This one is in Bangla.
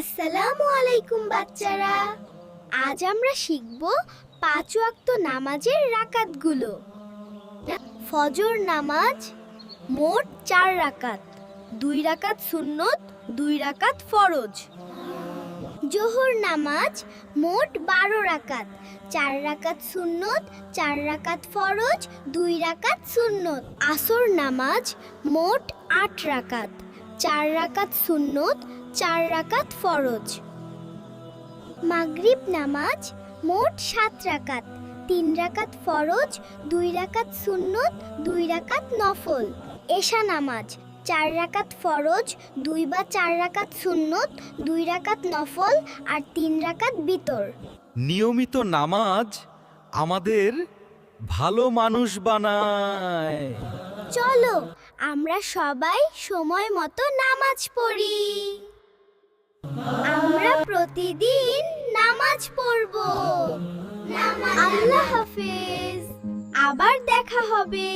আসসালামু আলাইকুম বাচ্চারা। আজ আমরা শিখব 5 ওয়াক্ত নামাজের রাকাতগুলো। ফজর নামাজ মোট 4 রাকাত, 2 রাকাত সুন্নত, 2 রাকাত ফরজ। জোহর নামাজ মোট 12 রাকাত, 4 রাকাত সুন্নত, 4 রাকাত ফরজ, 2 রাকাত সুন্নত। আসর নামাজ মোট 8 রাকাত, 4 রাকাত সুন্নত, 4 রাকাত ফরজ। মাগরিব নামাজ মোট 7 রাকাত, 3 রাকাত ফরজ, 2 রাকাত সুন্নত, 2 রাকাত নফল। এশা নামাজ 4 রাকাত ফরজ, 2 বা 4 রাকাত সুন্নত, 2 রাকাত নফল আর 3 রাকাত বিতর। নিয়মিত নামাজ আমাদের ভালো মানুষ বানায়। চলো আমরা সবাই সময় মতো নামাজ পড়ি। আমরা প্রতিদিন নামাজ পড়ব। আল্লাহ হাফেজ, আবার দেখা হবে।